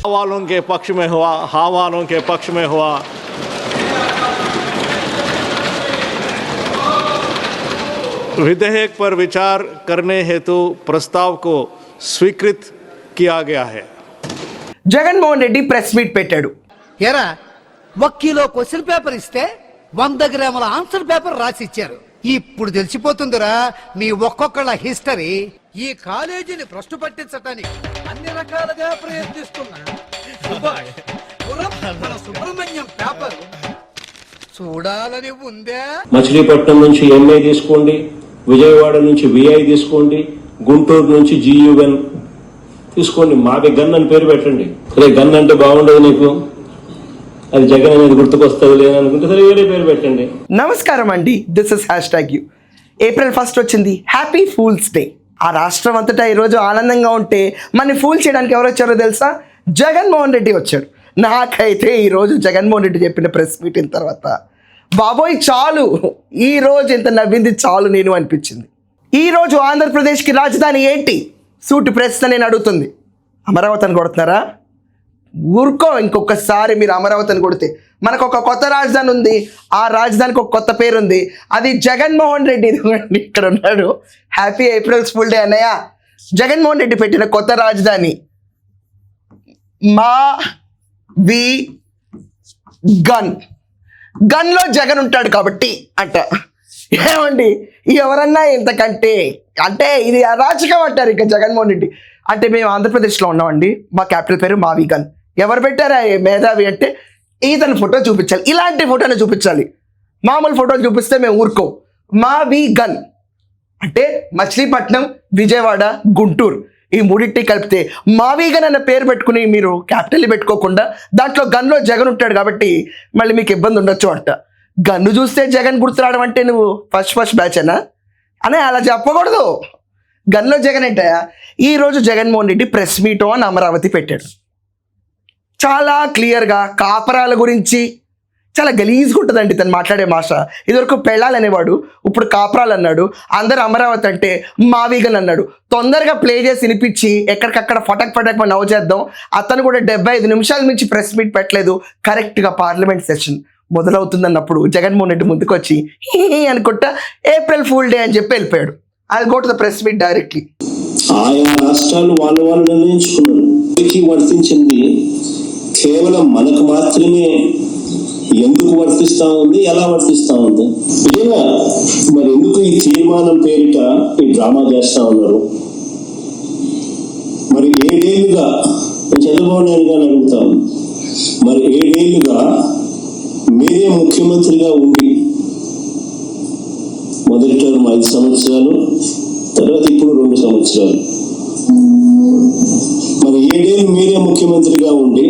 वालों के पक्ष में हुआ, हाँ वालों के पक्ष में हुआ। विधेयक पर विचार करने हेतु प्रस्ताव को स्वीकृत किया गया है। జగన్మోహన్ రెడ్డి ప్రెస్ మీట్ పెట్టాడు. ఎరా 1 కిలో క్వశ్చన్ పేపర్ ఇస్తే 100 గ్రాముల ఆన్సర్ పేపర్ రాసి ఇచ్చారు. ఇప్పుడు తెలిసిపోతుందిరా మీ ఒక్కొక్కళ్ళ హిస్టరీ. ఈ కాలేజీని భ్రష్టు పట్టించటానికి అన్ని రకాలుగా ప్రయత్నిస్తున్నా సుబ్రహ్మణ్యం పేపర్ చూడాలని ఉందే. మచిలీపట్నం నుంచి ఎంఏ తీసుకోండి, విజయవాడ నుంచి విఐ తీసుకోండి, గుంటూరు నుంచి జియుఎన్ తీసుకోండి. మావి గన్ అని పేరు పెట్టండి. సరే గన్ అంటే బాగుండదు నీకు, అది జగన్ అనేది గుర్తుకొస్తుంది లేదనుకుంటే సరే వేరే పేరు పెట్టండి. నమస్కారం అండి, దిస్ ఇస్ #. ఏప్రిల్ 1 వచ్చింది, హ్యాపీ ఫూల్స్ డే. ఆ రాష్ట్రం అంతటా ఈరోజు ఆనందంగా ఉంటే మన ఫూల్ చేయడానికి ఎవరు వచ్చారో తెలుసా? జగన్మోహన్ రెడ్డి వచ్చాడు. నాకైతే ఈరోజు జగన్మోహన్ రెడ్డి చెప్పిన ప్రెస్ మీటింగ్ తర్వాత బాబోయ్ చాలు, ఈరోజు ఎంత నవ్వింది చాలు నేను అనిపించింది. ఈరోజు ఆంధ్రప్రదేశ్కి రాజధాని ఏంటి? సూటి ప్రశ్న నేను అడుగుతుంది. అమరావతిని కొడుతున్నారా? ఊరుకో, ఇంకొకసారి మీరు అమరావతిని కొడితే మనకు ఒక కొత్త రాజధాని ఉంది. ఆ రాజధానికి ఒక కొత్త పేరు ఉంది, అది జగన్మోహన్ రెడ్డి. ఇక్కడ ఉన్నాడు. హ్యాపీ ఏప్రిల్ ఫుల్ డే అన్నయ్య. జగన్మోహన్ రెడ్డి పెట్టిన కొత్త రాజధాని మా వి గన్. గన్లో జగన్ ఉంటాడు కాబట్టి అంట. ఏమండి ఎవరన్నా ఇంతకంటే అంటే ఇది అరాచకం అంటారు. ఇక జగన్మోహన్ రెడ్డి అంటే మేము ఆంధ్రప్రదేశ్లో ఉన్నామండి, మా క్యాపిటల్ పేరు మావి గన్. ఎవరు పెట్టారా మేధావి అంటే ఈతని ఫోటో చూపించాలి, ఇలాంటి ఫోటోని చూపించాలి. మామూలు ఫోటోలు చూపిస్తే మేము ఊరుకోం. మావి గన్ అంటే మచిలీపట్నం, విజయవాడ, గుంటూరు ఈ మూడింటి కలిపితే మావీగన్ అన్న పేరు పెట్టుకుని మీరు క్యాపిటల్ పెట్టుకోకుండా దాంట్లో గన్లో జగన్ ఉంటాడు కాబట్టి మళ్ళీ మీకు ఇబ్బంది ఉండొచ్చు అంట. గన్ను చూస్తే జగన్ గుర్తురావడం అంటే నువ్వు ఫస్ట్ బ్యాచ్ అనా అని అలా చెప్పకూడదు. గన్లో జగన్ ఏంటయా? ఈరోజు జగన్మోహన్ రెడ్డి ప్రెస్ మీట్ అని అమరావతి పెట్టాడు. చాలా క్లియర్గా కాపరాల గురించి చాలా గలీజ్గా ఉంటుందండి తను మాట్లాడే భాష. ఇదివరకు పెళ్ళాలు అనేవాడు, ఇప్పుడు కాపరాలు అన్నాడు. అందరూ అమరావతి అంటే మావీగన్ అన్నాడు. తొందరగా ప్లే చేసి వినిపించి ఎక్కడికక్కడ ఫటక్ నవ్వు చేద్దాం. అతను కూడా 75 నిమిషాల నుంచి ప్రెస్ మీట్ పెట్టలేదు. కరెక్ట్గా పార్లమెంట్ సెషన్ మొదలవుతుందన్నప్పుడు జగన్మోహన్ రెడ్డి ముందుకు వచ్చి అనుకుంటా ఏప్రిల్ ఫూల్ డే అని చెప్పి వెళ్ళిపోయాడు. I go to the press meet directly. ఆయా రాష్ట్రాలు వాళ్ళు నిర్ణయించుకున్నారు. వర్తించింది కేవలం మనకు మాత్రమే ఎందుకు వర్తిస్తా ఉంది, ఎలా వర్తిస్తా ఉంది? నిజంగా మరి ఎందుకు ఈ తీర్మానం పేరిట ఈ డ్రామా చేస్తా ఉన్నారు? మరి 7 ఏళ్లుగా చంద్రబాబు నాయుడు గారిని అడుగుతాం, మరి 7 ఏళ్లుగా మీరే ముఖ్యమంత్రిగా ఉండి మొదటి టర్మ్ 5 సంవత్సరాలు, తర్వాత ఇప్పుడు 2 సంవత్సరాలు, మరి 7 ఏళ్ళు మీరే ముఖ్యమంత్రిగా ఉండి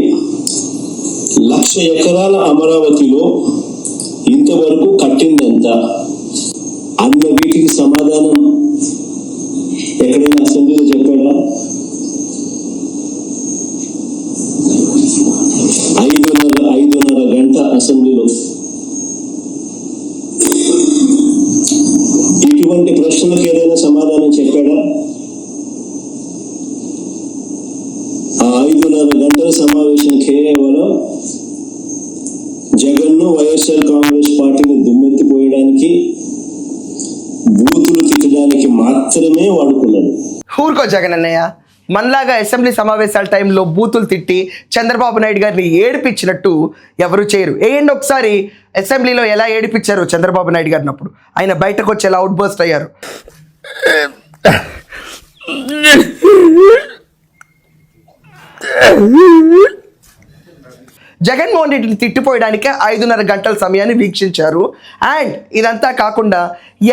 1,00,000 ఎకరాల అమరావతిలో ఇంతవరకు కట్టిందంత అన్న వీటికి సమాధానం ఎక్కడైనా అసెంబ్లీలో చెప్పాడా? 5:30 గంట అసెంబ్లీలో ఇటువంటి ప్రశ్నలకు ఏదైనా సమాధానం చెప్పాడా? ఆ 5:30 గంటల సమావేశం కేవలం జగన్ను, వైఎస్ఆర్ కాంగ్రెస్ పార్టీని దుమ్మెత్తిపోయడానికి, బూతులు తిట్టడానికి మాత్రమే వాడుకున్నాడు. ఊరుకో జగన్ అన్నయ్య, మనలాగా అసెంబ్లీ సమావేశాల టైంలో బూతులు తిట్టి చంద్రబాబు నాయుడు గారిని ఏడిపించినట్టు ఎవరు చేయరు. ఏంటి ఒకసారి అసెంబ్లీలో ఎలా ఏడిపించారు చంద్రబాబు నాయుడు గారిని? అప్పుడు ఆయన బయటకు వచ్చి ఎలా అవుట్ బర్స్ట్ అయ్యారు. జగన్మోహన్ రెడ్డిని తిట్టిపోయడానికి 5:30 గంటల సమయాన్ని వీక్షించారు. అండ్ ఇదంతా కాకుండా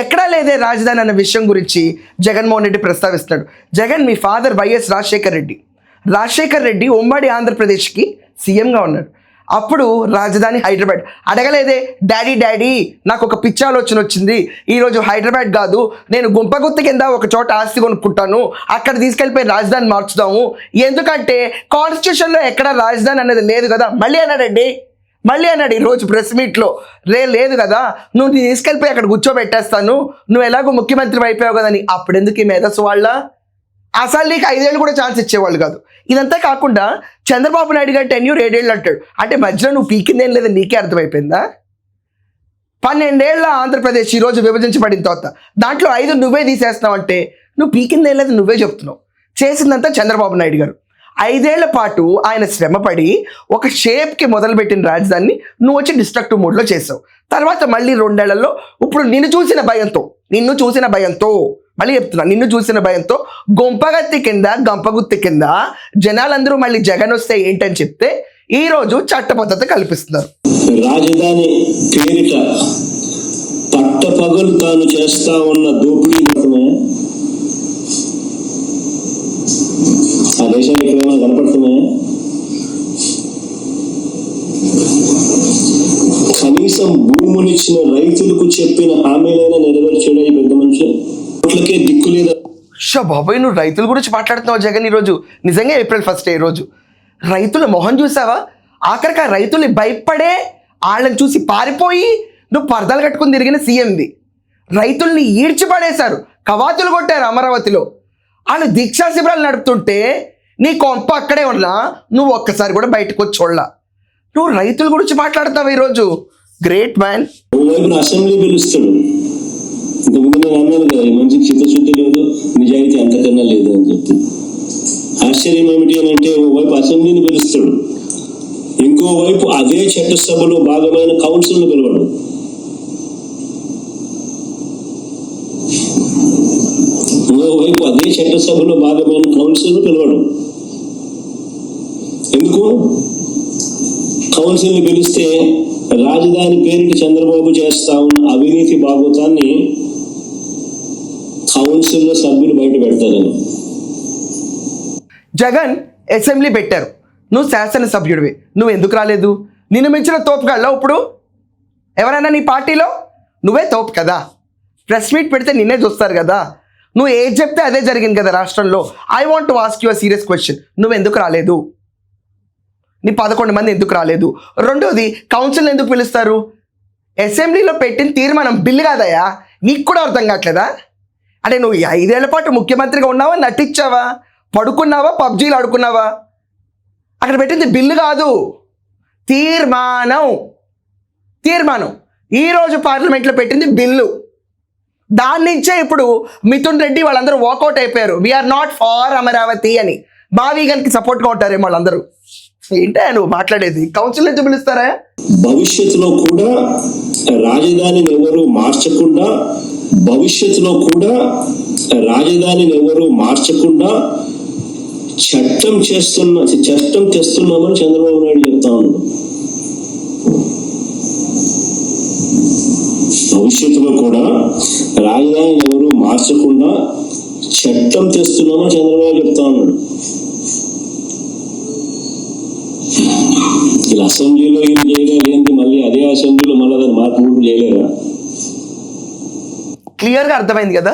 ఎక్కడా లేదే రాజధాని అన్న విషయం గురించి జగన్మోహన్ రెడ్డి ప్రస్తావిస్తున్నాడు. జగన్ మీ ఫాదర్ వైఎస్ రాజశేఖర్ రెడ్డి ఉమ్మడి ఆంధ్రప్రదేశ్కి సీఎంగా ఉన్నాడు. అప్పుడు రాజధాని హైదరాబాద్. అడగలేదే డాడీ నాకు ఒక పిచ్చి ఆలోచన వచ్చింది, ఈరోజు హైదరాబాద్ కాదు నేను గుంపగుత్త కింద ఒక చోట ఆస్తి కొనుక్కుంటాను, అక్కడ తీసుకెళ్ళిపోయి రాజధాని మార్చుదాము, ఎందుకంటే కాన్స్టిట్యూషన్లో ఎక్కడ రాజధాని అనేది లేదు కదా. మళ్ళీ అన్నాడు ఈరోజు ప్రెస్ మీట్లో, లేదు కదా, నువ్వు తీసుకెళ్ళిపోయి అక్కడ కూర్చోబెట్టేస్తాను, నువ్వు ఎలాగో ముఖ్యమంత్రి అయిపోయావు కదని. అప్పుడు ఎందుకు ఈ మేధస్సు వాళ్ళ అసలు నీకు 5 ఏళ్ళు కూడా ఛాన్స్ ఇచ్చేవాళ్ళు కాదు. ఇదంతా కాకుండా చంద్రబాబు నాయుడు గారు టెన్యూర్ 7 ఏళ్ళు అంటాడు. అంటే మధ్యలో నువ్వు పీకిందేం లేదని నీకే అర్థమైపోయిందా? 12 ఏళ్ళ ఆంధ్రప్రదేశ్ ఈరోజు విభజించబడిన తర్వాత దాంట్లో 5 నువ్వే తీసేస్తున్నావు అంటే నువ్వు పీకిందేం లేదు నువ్వే చెప్తున్నావు. చేసిందంతా చంద్రబాబు నాయుడు గారు. 5 ఏళ్ల పాటు ఆయన శ్రమపడి ఒక షేప్కి మొదలుపెట్టిన రాజధానిని నువ్వు వచ్చి డిస్ట్రక్టివ్ మోడ్లో చేసావు. తర్వాత మళ్ళీ 2 ఏళ్లలో ఇప్పుడు నిన్ను చూసిన భయంతో మళ్ళీ చెప్తున్నా, నిన్ను చూసిన భయంతో గంపగుత్తి కింద జనాలందరూ మళ్ళీ జగన్ వస్తే ఏంటని చెప్తే ఈరోజు చట్టబద్ధత కల్పిస్తున్నారు. రాజధాని పేరిట పట్టపగలు తాను చేస్తా ఉన్న దోపిడీ ఆ దేశానికి ఏమైనా కనపడుతున్నాయా? కనీసం భూమునిచ్చిన రైతులకు చెప్పిన హామీలైనా నెరవేర్చాడు ఈ పెద్ద మనిషి. అట్లకే దిక్కు లేదా? బాబాయ్, నువ్వు రైతుల గురించి మాట్లాడుతున్నావు జగన్. ఈరోజు నిజంగా April 1 ఈ రోజు రైతుల మొహం చూసావా? ఆఖరికి ఆ రైతుల్ని భయపడే వాళ్ళని చూసి పారిపోయి నువ్వు పరదాలు కట్టుకుని తిరిగిన సీఎంది. రైతుల్ని ఈడ్చిపడేశారు, కవాతులు కొట్టారు అమరావతిలో. వాళ్ళు దీక్షా శిబిరాలు నడుపుతుంటే నీ కొంప అక్కడే ఉన్నా నువ్వు ఒక్కసారి కూడా బయటకు వచ్చి చూడలా. నువ్వు రైతుల గురించి మాట్లాడతావు ఈరోజు. Great man. ఓవైపు అసెంబ్లీ పిలుస్తాడు. ఇంతకుముందు నేను అన్నాను కదా, మంచి చిత్తశుద్ధి లేదు, నిజాయితీ అంతకన్నా లేదు అని చెప్పి. ఆశ్చర్యం ఏమిటి అని అంటే ఓవైపు అసెంబ్లీని పిలుస్తాడు, ఇంకోవైపు అదే చట్టసభలో భాగమైన కౌన్సిల్ను పిలవడు. ఇంకోవైపు అదే చట్టసభలో భాగమైన కౌన్సిల్ను పిలవడు. ఎందుకు? కౌన్సిల్ని పిలిస్తే రాజధాని పేరిట చంద్రబాబు చేస్తా ఉన్న అవినీతి భాగోతాన్ని కౌన్సిల్లో సభ్యులు బయట పెడతారని. జగన్ అసెంబ్లీ పెట్టారు, నువ్వు శాసనసభ్యుడివి, నువ్వు ఎందుకు రాలేదు? నిన్ను మించిన తోపుగాళ్ళ ఇప్పుడు ఎవరైనా నీ పార్టీలో? నువ్వే తోపు కదా. ప్రెస్ మీట్ పెడితే నిన్నే చూస్తారు కదా. నువ్వు ఏది చెప్తే అదే జరిగింది కదా రాష్ట్రంలో. I want to ask you a serious question. నువ్వు ఎందుకు రాలేదు? నీ 11 మంది ఎందుకు రాలేదు? రెండోది, కౌన్సిల్ ఎందుకు పిలుస్తారు? అసెంబ్లీలో పెట్టిన తీర్మానం బిల్లు కాదయా, నీకు కూడా అర్థం కావట్లేదా? అంటే నువ్వు 5 ఏళ్ల పాటు ముఖ్యమంత్రిగా ఉన్నావా, నటించావా, పడుకున్నావా, పబ్జీలు ఆడుకున్నావా? అక్కడ పెట్టింది బిల్లు కాదు, తీర్మానం. ఈరోజు పార్లమెంట్లో పెట్టింది బిల్లు. దాని నుంచే ఇప్పుడు మిథున్ రెడ్డి వాళ్ళందరూ వాకౌట్ అయిపోయారు. వీఆర్ నాట్ ఫార్ అమరావతి అని. బావీగన్కి సపోర్ట్గా ఉంటారేమో వాళ్ళందరూ. ఏంటో నువ్వు మాట్లాడేది? కౌన్సిల్ ఎందుకు పిలుస్తారా? భవిష్యత్తులో కూడా రాజధానిని ఎవరు మార్చకుండా చట్టం తెస్తున్నామని చంద్రబాబు నాయుడు చెప్తా ఉన్నాడు. భవిష్యత్తులో కూడా రాజధానిని ఎవరు మార్చకుండా చట్టం తెస్తున్నామని చంద్రబాబు చెప్తా ఉన్నాడు. ఇలా అసెంబ్లీలో ఏం చేయలేంది, మళ్ళీ అదే అసెంబ్లీలో మళ్ళీ దాన్ని మార్పు చేయలేదా? క్లియర్గా అర్థమైంది కదా.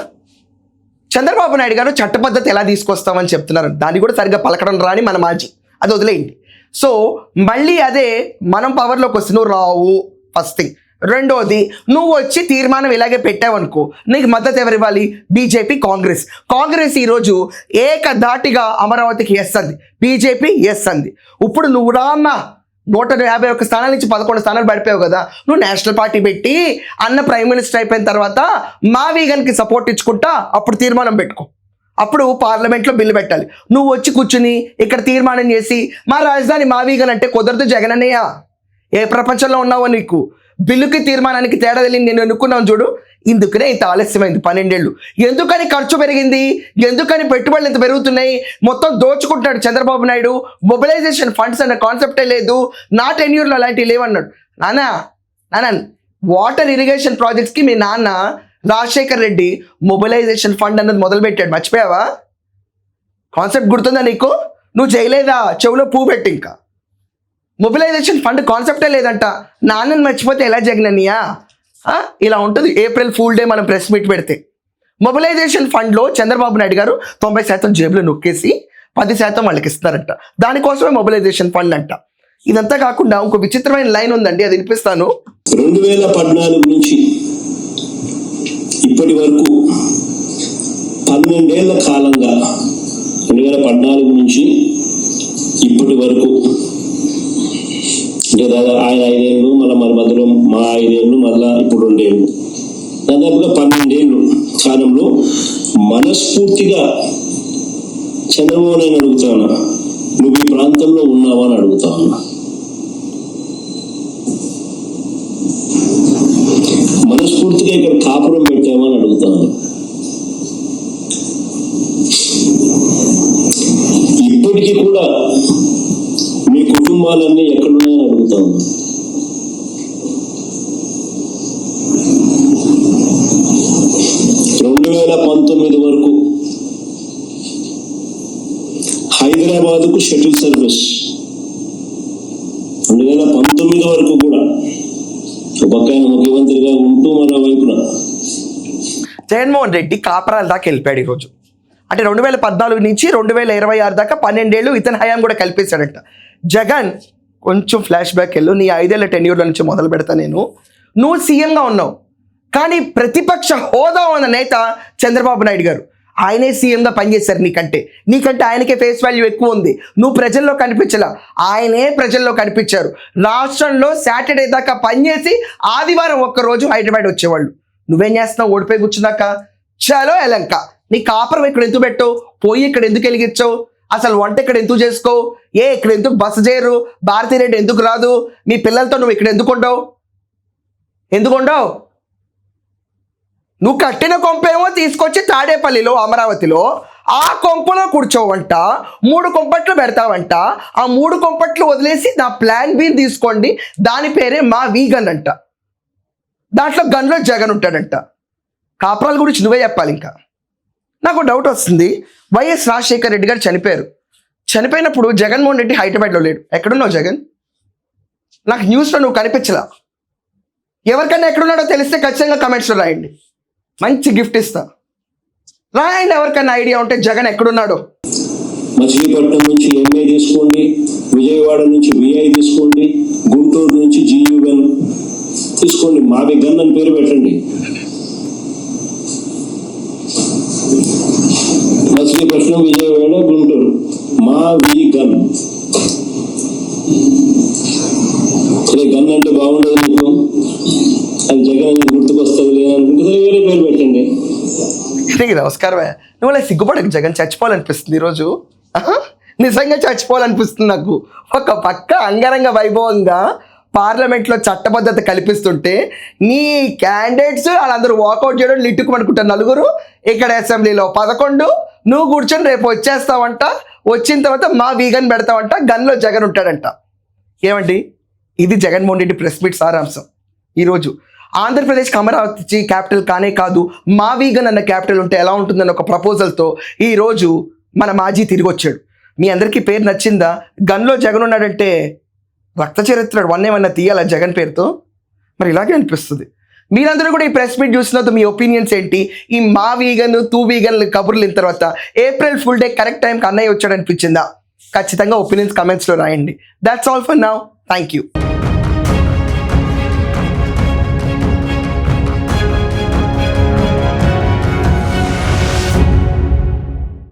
చంద్రబాబు నాయుడు గారు చట్టబద్ధత ఎలా తీసుకొస్తామని చెప్తున్నారు, దాన్ని కూడా సరిగ్గా పలకడం రాని మన మాజీ, అది వదిలేయండి. సో మళ్ళీ అదే మనం పవర్లోకి వస్తే నువ్వు రావు ఫస్ట్ థింగ్. రెండోది, నువ్వు వచ్చి తీర్మానం ఇలాగే పెట్టావనుకో, నీకు మద్దతు ఎవరు ఇవ్వాలి? బీజేపీ, కాంగ్రెస్ ఈరోజు ఏకధాటిగా అమరావతికి ఎస్ అంది, బీజేపీ ఎస్ అంది. ఇప్పుడు నువ్వు రామ్మా 151 స్థానాల నుంచి 11 స్థానాలు పడిపోయావు కదా. నువ్వు నేషనల్ పార్టీ పెట్టి అన్న ప్రైమ్ మినిస్టర్ అయిపోయిన తర్వాత మా వీగన్కి సపోర్ట్ ఇచ్చుకుంటా అప్పుడు తీర్మానం పెట్టుకో. అప్పుడు పార్లమెంట్లో బిల్లు పెట్టాలి. నువ్వు వచ్చి కూర్చుని ఇక్కడ తీర్మానం చేసి మా రాజధాని మా వీగన్ అంటే కుదరదు జగన్ అన్నయ్య. ఏ ప్రపంచంలో ఉన్నావో నీకు? బిల్లుకి తీర్మానానికి తేడా తెలియని నేను ఎన్నుకున్నాను చూడు. ఇందుకనే ఇంత ఆలస్యమైంది 12 ఏళ్ళు. ఎందుకని ఖర్చు పెరిగింది? ఎందుకని పెట్టుబడులు ఎంత పెరుగుతున్నాయి? మొత్తం దోచుకుంటున్నాడు చంద్రబాబు నాయుడు. మొబిలైజేషన్ ఫండ్స్ అన్న కాన్సెప్టే లేదు. నా టెన్యూర్లో అలాంటివి లేవన్నాడు. నాన్న వాటర్ ఇరిగేషన్ ప్రాజెక్ట్స్కి మీ నాన్న రాజశేఖర్ రెడ్డి మొబిలైజేషన్ ఫండ్ అన్నది మొదలుపెట్టాడు. మర్చిపోయావా? కాన్సెప్ట్ గుర్తుందా నీకు? నువ్వు చేయలేదా? చెవులో పువ్వు పెట్టి ఇంకా మొబిలైజేషన్ ఫండ్ కాన్సెప్టే లేదంట. నాన్నని మర్చిపోతే ఎలా జగనన్నయ్య? ఇలా ఉంటుంది ఏప్రిల్ ఫూల్ డే మనం ప్రెస్ మీట్ పెడితే. మొబిలైజేషన్ ఫండ్లో చంద్రబాబు నాయుడు గారు 90% జేబులో నొక్కేసి 10% వాళ్ళకి ఇస్తారంట. దానికోసమే మొబిలైజేషన్ ఫండ్ అంట. ఇదంతా కాకుండా ఇంకో విచిత్రమైన లైన్ ఉందండి, అది వినిపిస్తాను. 2014 నుంచి ఇప్పటి వరకు 12 ఏళ్ల కాలంగా 2014 నుంచి ఇప్పటి వరకు అంటే దాదాపు ఆయన 5 ఏళ్ళు, మళ్ళీ మన మధ్యలో మా 5 ఏళ్ళు, మళ్ళా ఇప్పుడు 2 ఏళ్ళు, దాదాపుగా 12 ఏళ్ళు కాలంలో మనస్ఫూర్తిగా చంద్రబాబు నాయుడు అడుగుతాను, నువ్వు ఈ ప్రాంతంలో ఉన్నావా అని అడుగుతాను. మనస్ఫూర్తిగా ఇక్కడ కాపురం పెట్టావా అని అడుగుతాను. ఇప్పటికీ కూడా మీ కుటుంబాలన్నీ ఎక్కడున్నాయని అడుగుతాను. వరకు హైదరాబాద్కు షటిల్ సర్వీస్ 2019 వరకు కూడా ఒక ఆయన ముఖ్యమంత్రిగా ఉంటూ మరోవైపున జగన్మోహన్ రెడ్డి కాపరాల దాకా వెళ్ళిపోయాడు ఈరోజు. అంటే 2014 నుంచి 2026 దాకా 12 ఏళ్ళు ఇతని హయాం కూడా కల్పించాడంట. జగన్ కొంచెం ఫ్లాష్ బ్యాక్ వెళ్ళు, నీ 5 ఏళ్ల టెన్యూర్ల నుంచి మొదలు పెడతా నేను. నువ్వు సీఎంగా ఉన్నావు, కానీ ప్రతిపక్ష హోదా ఉన్న నేత చంద్రబాబు నాయుడు గారు, ఆయనే సీఎంగా పనిచేశారు. నీకంటే ఆయనకే ఫేస్ వాల్యూ ఎక్కువ ఉంది. నువ్వు ప్రజల్లో కనిపించలా, ఆయనే ప్రజల్లో కనిపించారు. రాష్ట్రంలో సాటర్డే దాకా పనిచేసి ఆదివారం ఒక్కరోజు హైదరాబాద్ వచ్చేవాళ్ళు. నువ్వేం చేస్తున్నావు? ఓడిపోయి కూర్చున్నాక చలో ఎలంక. నీ కాపురం ఇక్కడ ఎందుకు పెట్టావు? పోయి ఇక్కడ ఎందుకు వెలిగించావు? అసలు వంట ఇక్కడ ఎందుకు చేసుకోవు? ఇక్కడ ఎందుకు బస చేయరు? భారతీరెడ్డి ఎందుకు రాదు? మీ పిల్లలతో నువ్వు ఇక్కడ ఎందుకు ఉండవు? నువ్వు కట్టిన కొంపేమో తీసుకొచ్చి తాడేపల్లిలో, అమరావతిలో ఆ కొంపలో కూర్చోవంట. 3 కొంపట్లు పెడతావంట. ఆ 3 కొంపట్లు వదిలేసి నా ప్లాన్ బి తీసుకోండి, దాని పేరే మా వీగన్ అంట. దాంట్లో గన్లో జగన్ ఉంటాడంట. కాపురాల గురించి నువ్వే చెప్పాలి. ఇంకా నాకు డౌట్ వస్తుంది. వైఎస్ రాజశేఖర రెడ్డి గారు చనిపోయారు. చనిపోయినప్పుడు జగన్మోహన్ రెడ్డి హైదరాబాద్లో లేడు. ఎక్కడున్నావు జగన్? నాకు న్యూస్లో నువ్వు కనిపించలా. ఎవరికైనా ఎక్కడున్నాడో తెలిస్తే ఖచ్చితంగా కమెంట్స్లో రాయండి, మంచి గిఫ్ట్ ఇస్తా. రాయండి ఎవరికైనా ఐడియా ఉంటే జగన్ ఎక్కడున్నాడో. మచిలీపట్నం నుంచి ఎంఏ తీసుకోండి, విజయవాడ నుంచి విఐ తీసుకోండి, గుంటూరు నుంచి జియుగన్ తీసుకోండి, మావి గన్ అని పేరు పెట్టండి. మచిలీపట్నం, విజయవాడ, గుంటూరు, మావి గన్. గన్ అంటే బాగుండదు మీకు, అది జగన్ గుర్తుకొస్తుంది లేదనుకుంటే వేరే పేరు పెట్టండి. నమస్కారం. నువ్వు అలా సిగ్గుపడకు జగన్. చచ్చిపోవాలనిపిస్తుంది ఈరోజు, నిజంగా చచ్చిపోవాలనిపిస్తుంది నాకు. ఒక పక్క అంగరంగ వైభవంగా పార్లమెంట్లో చట్టబద్ధత కల్పిస్తుంటే నీ క్యాండిడేట్స్ వాళ్ళందరూ వాకౌట్ చేయడం లిట్టుకుమనుకుంటారు. 4 ఇక్కడ అసెంబ్లీలో 11. నువ్వు కూర్చొని రేపు వచ్చేస్తావంట. వచ్చిన తర్వాత మా వీగన్ పెడతావంట. గన్లో జగన్ ఉంటాడంట. ఏమండి, ఇది జగన్మోహన్ రెడ్డి ప్రెస్ మీట్ సారాంశం. ఈరోజు ఆంధ్రప్రదేశ్కి అమరావతి క్యాపిటల్ కానే కాదు, మా వీగన్ అన్న క్యాపిటల్ ఉంటే ఎలా ఉంటుందన్న ఒక ప్రపోజల్తో ఈరోజు మన మాజీ తిరిగి వచ్చాడు. మీ అందరికీ పేరు నచ్చిందా? గన్లో జగన్ ఉన్నాడంటే రక్త చరిత్ర 1 ఏమన్నా తీయాలా జగన్ పేరుతో? మరి ఇలాగే అనిపిస్తుంది. మీరందరూ కూడా ఈ ప్రెస్ మీట్ చూసిన మీ ఒపీనియన్స్ ఏంటి? ఈ మా వీగన్, తూ వీగన్ కబుర్లు ఇన తర్వాత ఏప్రిల్ ఫుల్ డే కరెక్ట్ టైంకి అన్నయ్య వచ్చాడు అనిపించిందా? ఖచ్చితంగా ఒపీనియన్స్ కమెంట్స్లో రాయండి. That's all for now. Thank you.